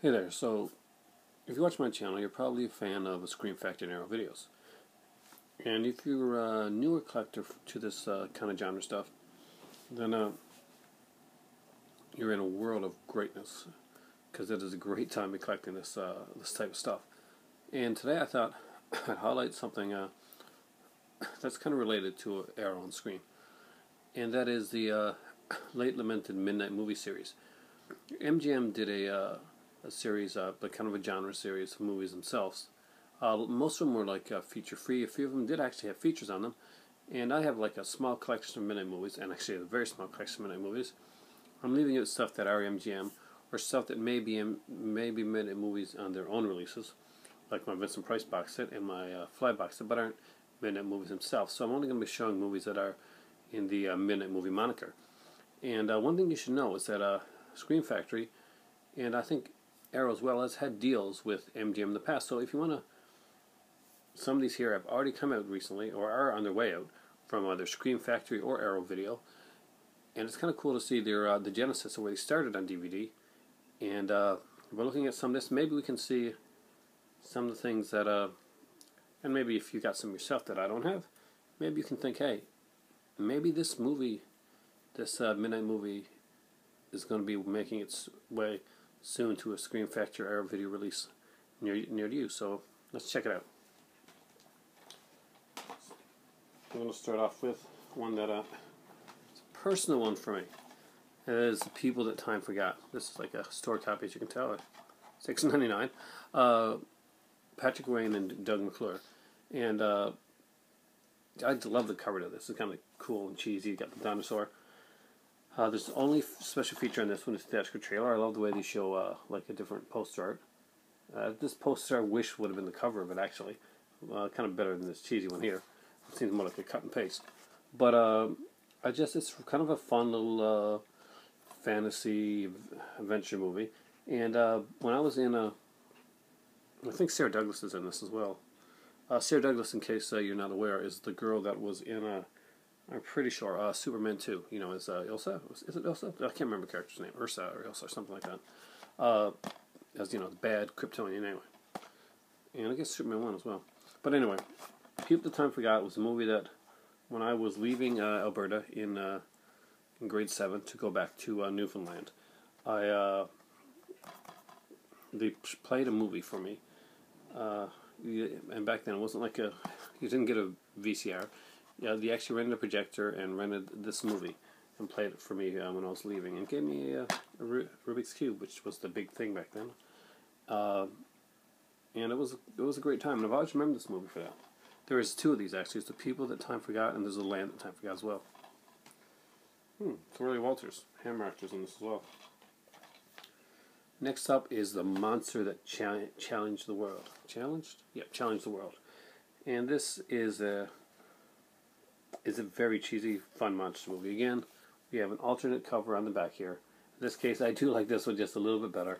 Hey there, so if you watch my channel, you're probably a fan of Scream Factory and Arrow videos. And if you're a newer collector to this kind of genre stuff, then you're in a world of greatness, because it is a great time to be collecting this type of stuff. And today I thought I'd highlight something that's kind of related to Arrow and Scream, and that is the late lamented Midnite movie series. MGM did a series, but kind of a genre series of movies themselves. Most of them were like feature-free. A few of them did actually have features on them. And I have like a small collection of Midnite movies, and actually a very small collection of Midnite movies. I'm leaving out stuff that are MGM, or stuff that may be Midnite movies on their own releases, like my Vincent Price box set and my Fly box set, but aren't Midnite movies themselves. So I'm only going to be showing movies that are in the Midnite movie moniker. And one thing you should know is that Scream Factory, and I think Arrow as well, has had deals with MGM in the past. So if you want to, some of these here have already come out recently or are on their way out from either Scream Factory or Arrow Video, and it's kind of cool to see their the genesis of where they started on DVD. And by looking at some of this, maybe we can see some of the things that and maybe if you got some yourself that I don't have, maybe you can think, hey, maybe this movie, this Midnite movie, is going to be making its way soon to a Scream Factory Arrow Video release near to you. So let's check it out. I'm going to start off with one that it's a personal one for me. It is The People That Time Forgot. This is like a store copy, as you can tell, $6.99. Patrick Wayne and Doug McClure, and I love the cover of this. It's kind of cool and cheesy. You got the dinosaur. There's the only special feature on this one is the theatrical trailer. I love the way they show like a different poster art. This poster I wish would have been the cover of it, actually. Kind of better than this cheesy one here. It seems more like a cut and paste. But it's kind of a fun little fantasy adventure movie. And when I was in I think Sarah Douglas is in this as well. Sarah Douglas, in case you're not aware, is the girl that was in I'm pretty sure Superman 2, you know, is Ilsa? Is it Ilsa? I can't remember the character's name. Ursa or Ilsa or something like that. As, you know, the bad Kryptonian anyway. And I guess Superman 1 as well. But anyway, People That Time Forgot was a movie that when I was leaving Alberta in grade 7 to go back to Newfoundland, they played a movie for me. And back then it wasn't like you didn't get a VCR. Yeah, they actually rented a projector and rented this movie and played it for me when I was leaving, and gave me a Rubik's Cube, which was the big thing back then. And it was a great time, and I've always remembered this movie for that. There is two of these actually. There's The People That Time Forgot, and there's The Land That Time Forgot as well. It's Willie Walters, Hammer actors in this as well. Next up is The Monster That Challenged the World. Challenged? Yeah, Challenged the World. And this is a very cheesy, fun monster movie. Again, we have an alternate cover on the back here. In this case, I do like this one just a little bit better.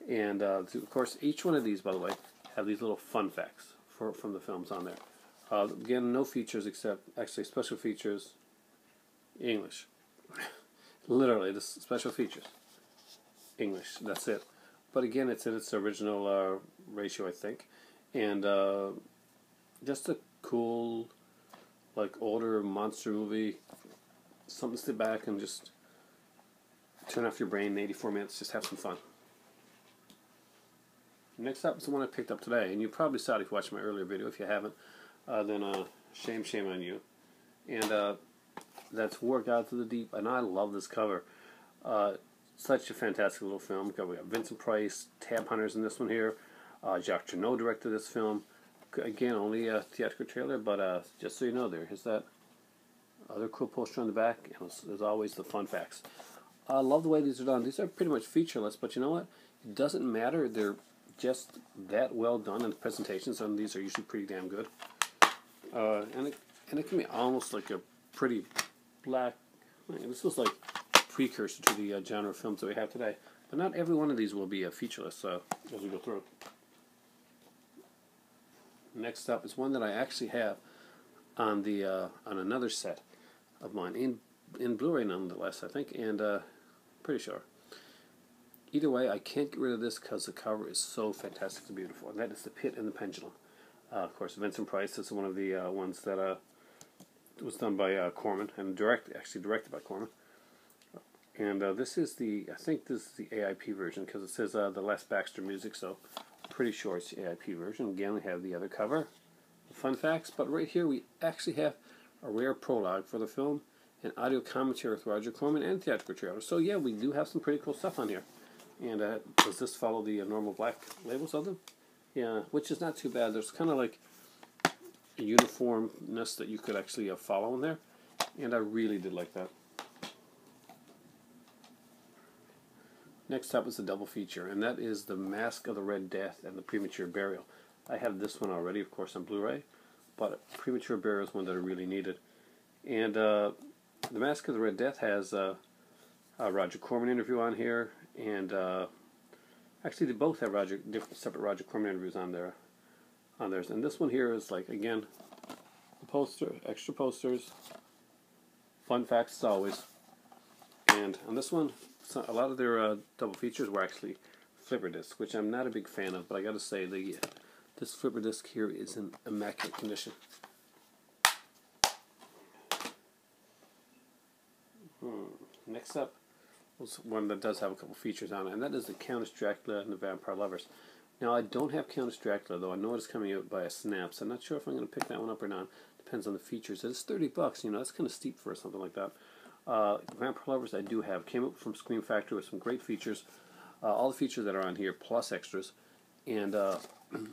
And, of course, each one of these, by the way, have these little fun facts from the films on there. Again, no features except, actually, special features, English. Literally, the special features, English, that's it. But again, it's in its original ratio, I think. And just a cool, like, older monster movie, something to sit back and just turn off your brain in 84 minutes, just have some fun. Next up is the one I picked up today, and you probably saw it if you watched my earlier video. If you haven't, then shame on you. And that's War Gods of the Deep, and I love this cover. Such a fantastic little film. We got Vincent Price, Tab Hunters in this one here. Jacques Tourneur directed this film. Again, only a theatrical trailer, but just so you know, here's that other cool poster on the back, and as always, the fun facts. I love the way these are done. These are pretty much featureless, but you know what? It doesn't matter. They're just that well done in the presentations, and these are usually pretty damn good. And it can be almost like a pretty black. This was like a precursor to the genre of films that we have today. But not every one of these will be featureless as we go through. Next up is one that I actually have on on another set of mine in Blu-ray nonetheless, I think, and pretty sure. either way, I can't get rid of this because the cover is so fantastically beautiful, and that is The Pit and the Pendulum. Of course, Vincent Price is one of the ones that was done by Corman and actually directed by Corman. And this is I think this is the AIP version because it says the Les Baxter music, so I'm pretty sure it's the AIP version. Again, we have the other cover, the fun facts, but right here we actually have a rare prologue for the film, an audio commentary with Roger Corman, and theatrical trailer. So yeah, we do have some pretty cool stuff on here. And does this follow the normal black labels of them? Yeah, which is not too bad. There's kind of like a uniformness that you could actually follow in there, and I really did like that. Next up is the double feature, and that is The Mask of the Red Death and the Premature Burial. I have this one already, of course, on Blu-ray, but Premature Burial is one that I really needed. And The Mask of the Red Death has a Roger Corman interview on here, and actually they both have separate Roger Corman interviews on theirs. And this one here is like, again, a poster, extra posters, fun facts as always. And on this one, a lot of their double features were actually flipper discs, which I'm not a big fan of, but I got to say this flipper disc here is in immaculate condition. Next up was one that does have a couple features on it, and that is the Countess Dracula and the Vampire Lovers. Now, I don't have Countess Dracula, though I know it's coming out by a snap, so I'm not sure if I'm going to pick that one up or not. Depends on the features. It's $30, you know, that's kind of steep for something like that. Vampire Lovers I do have. Came up from Scream Factory with some great features. All the features that are on here, plus extras. And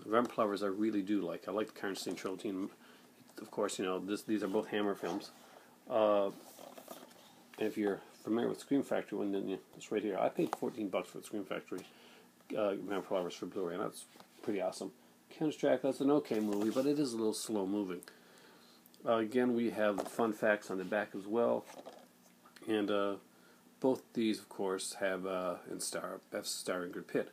Vampire Lovers I really do like. I like the Karnstein Trilogy. Of course, you know, these are both Hammer films. And if you're familiar with Scream Factory one, then it's right here. I paid $14 for the Scream Factory Vampire Lovers for Blu-ray, and that's pretty awesome. Countess Dracula's an okay movie, but it is a little slow moving. Again, we have the fun facts on the back as well. And both these, of course, have starring Ingrid Pitt.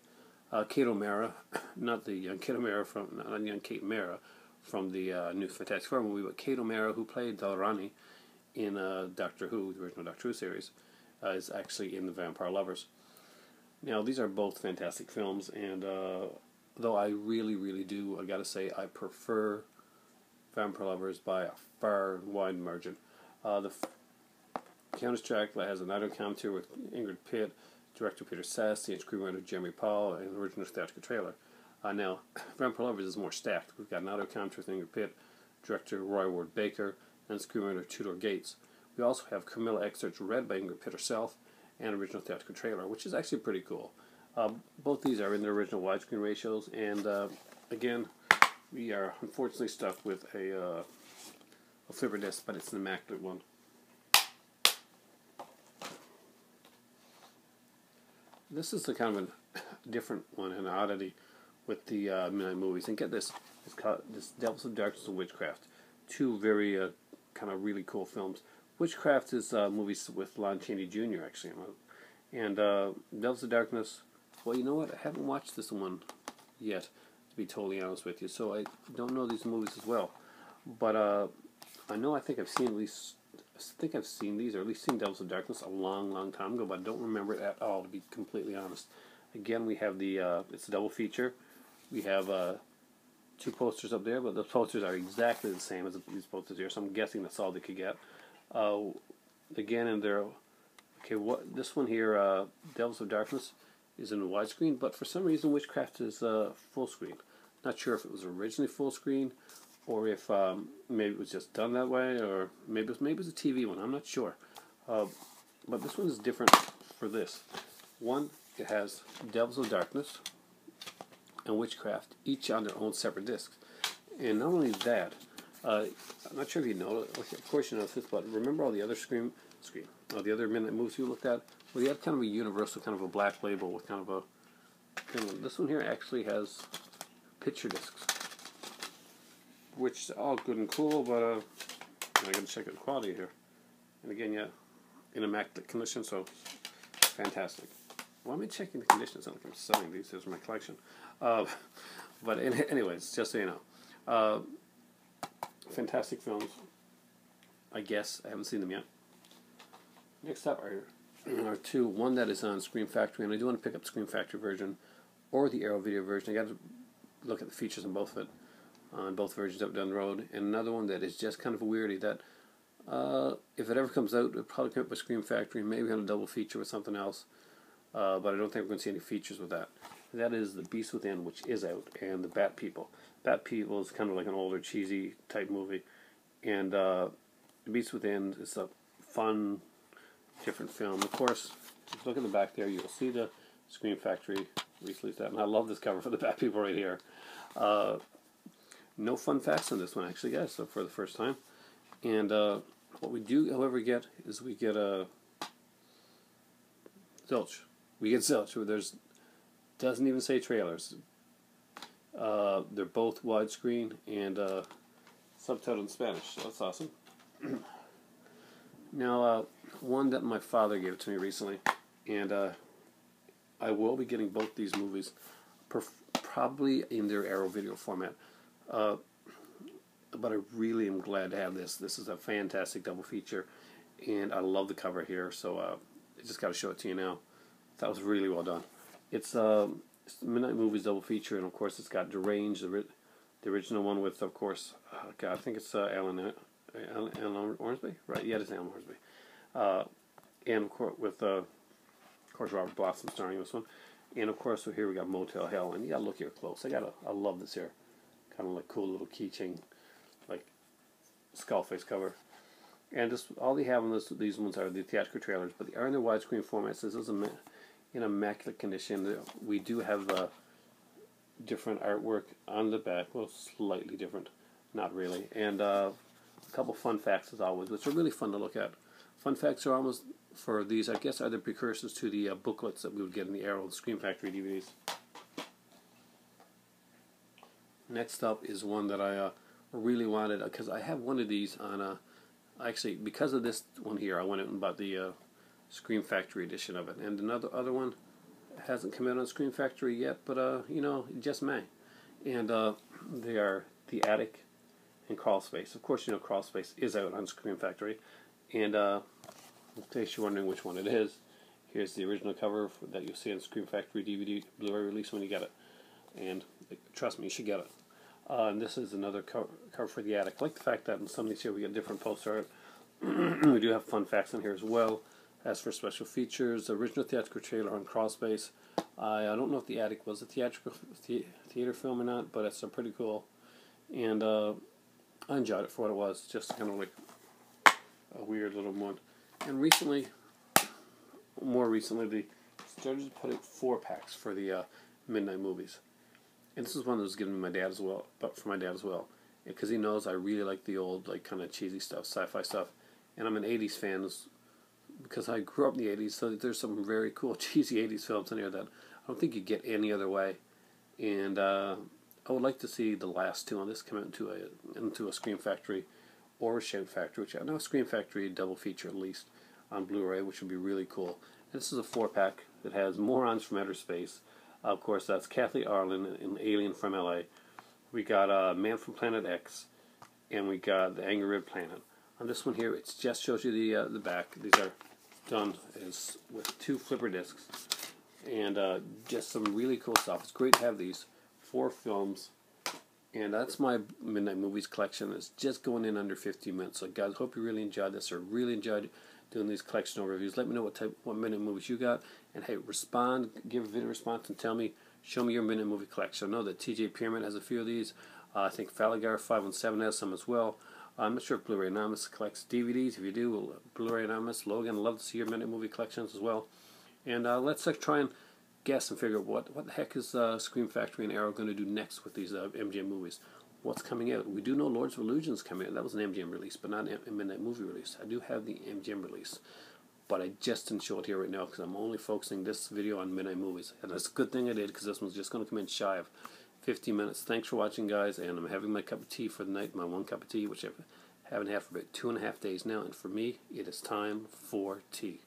Kate O'Mara, not the young Kate O'Mara not young Kate Mara from the new Fantastic Four movie, but Kate O'Mara, who played Dalrani in Doctor Who, the original Doctor Who series, is actually in The Vampire Lovers. Now, these are both fantastic films, and though I really, really do, I gotta say, I prefer Vampire Lovers by a far and wide margin. The Countess Dracula has an audio commentary with Ingrid Pitt, director Peter Sassy, and screenwriter Jeremy Powell, and the original theatrical trailer. Now, Vampire Lovers is more stacked. We've got an audio commentary with Ingrid Pitt, director Roy Ward Baker, and screenwriter Tudor Gates. We also have Camilla excerpts read by Ingrid Pitt herself, and original theatrical trailer, which is actually pretty cool. Both these are in their original widescreen ratios, and again, we are unfortunately stuck with a flipper disc, but it's an immaculate one. This is the kind of a different one, an oddity with the Midnite movies. And get this, it's called this Devils of Darkness and Witchcraft. Two very kind of really cool films. Witchcraft is movies with Lon Chaney Jr. actually. And Devils of Darkness, well, you know what? I haven't watched this one yet, to be totally honest with you. So I don't know these movies as well. But I think I've seen these, or at least seen Devils of Darkness a long, long time ago, but I don't remember it at all, to be completely honest. Again, we have it's a double feature. We have two posters up there, but the posters are exactly the same as these posters here, so I'm guessing that's all they could get. Again, and they're, this one here, Devils of Darkness, is in widescreen, but for some reason Witchcraft is full screen. Not sure if it was originally full screen, or if maybe it was just done that way, or maybe it was a TV one. I'm not sure. But this one is different for this. One, it has Devils of Darkness and Witchcraft, each on their own separate discs. And not only that, I'm not sure if you know it. Of course you know this, but remember all the other the other Midnite movies you looked at? Well, you had kind of a universal, kind of a black label with kind of a thing. This one here actually has picture discs, which is all good and cool, but I gotta check out the quality here. And again, yeah, in immaculate condition, so fantastic. Why am I checking the condition? It's not like I'm selling these. These are my collection. But anyways, just so you know, fantastic films. I guess I haven't seen them yet. Next up are are two. One that is on Scream Factory, and I do want to pick up the Scream Factory version or the Arrow video version. I got to look at the features on both of it, on both versions up down the road. And another one that is just kind of a weirdie that if it ever comes out, it'll probably come up with Scream Factory, maybe on a double feature with something else. But I don't think we're going to see any features with that. That is The Beast Within, which is out, and The Bat People. Bat People is kind of like an older, cheesy type movie. And The Beast Within is a fun, different film. Of course, if you look at the back there, you'll see the Scream Factory released that. And I love this cover for The Bat People right here. No fun facts on this one, actually, guys, so for the first time. And what we do, however, get is we get a zilch. We get zilch. There's doesn't even say trailers. They're both widescreen and subtitled in Spanish, so that's awesome. Now, one that my father gave to me recently, and I will be getting both these movies, probably in their Arrow video format. But I really am glad to have this. This is a fantastic double feature, and I love the cover here, so I just got to show it to you now. That was really well done. It's Midnite Movies double feature, and of course it's got Deranged, the original one with, of course, God, I think it's Alan Ormsby? Right, yeah, it's Alan Ormsby. And of course, with Robert Blossom starring in this one. And of course, so here we got Motel Hell, and you gotta look here close. I love this here. Kind of like cool little keychain, like skull face cover. And just all they have on these ones are the theatrical trailers, but they are in their widescreen format. So this is in immaculate condition. We do have different artwork on the back, well, slightly different, not really. And a couple fun facts as always, which are really fun to look at. Fun facts are almost for these, I guess, are the precursors to the booklets that we would get in the Arrow and Scream Factory DVDs. Next up is one that I really wanted, because I have one of these on actually, because of this one here, I went out and bought the Scream Factory edition of it. And other one hasn't come out on Scream Factory yet, but you know, it just may. And they are The Attic and Crawl Space. Of course, you know Crawl Space is out on Scream Factory. And in case you're wondering which one it is, here's the original cover that you'll see on Scream Factory DVD Blu-ray release when you get it. And trust me, you should get it. And this is another cover for The Attic. I like the fact that in some of these here we get different poster art. We do have fun facts in here as well. As for special features, the original theatrical trailer on Crawl Space. I don't know if The Attic was a theatrical theater film or not, but it's pretty cool. And I enjoyed it for what it was. Just kind of like a weird little one. And recently, more recently, they started to put out 4-packs for the Midnite movies. And this is one that was given to my dad as well, but for my dad as well, because he knows I really like the old, like, kind of cheesy stuff, sci-fi stuff, and I'm an '80s fan because I grew up in the '80s. So there's some very cool cheesy '80s films in here that I don't think you get any other way. And I would like to see the last two on this come out into a Scream Factory or a Shout Factory, which I know Scream Factory double feature at least on Blu-ray, which would be really cool. And this is a 4-pack that has Morons from Outer Space. Of course, that's Kathy Arlen in Alien from LA. We got Man from Planet X, and we got The Angry Red Planet. On this one here, it just shows you the back. These are done with 2 flipper discs, and just some really cool stuff. It's great to have these 4 films, and that's my Midnite Movies collection. It's just going in under 15 minutes. So, guys, hope you really enjoyed this, or really enjoyed doing these collection overviews. Let me know what Midnite movies you got, and hey, respond, give a video response, and tell me, show me your Midnite movie collection. I know that TJ Pyramid has a few of these. I think Falagar 517 has some as well. I'm not sure if Blu-ray Anonymous collects DVDs. If you do, Blu-ray Anonymous, Logan, I'd love to see your Midnite movie collections as well. And let's try and guess and figure out what the heck is Scream Factory and Arrow going to do next with these MGM movies. What's coming out? We do know Lords of Illusion's coming out. That was an MGM release, but not a Midnite movie release. I do have the MGM release, but I just didn't show it here right now because I'm only focusing this video on Midnite movies. And that's a good thing I did, because this one's just going to come in shy of 15 minutes. Thanks for watching, guys, and I'm having my cup of tea for the night, my 1 cup of tea, which I haven't had for about 2.5 days now, and for me, it is time for tea.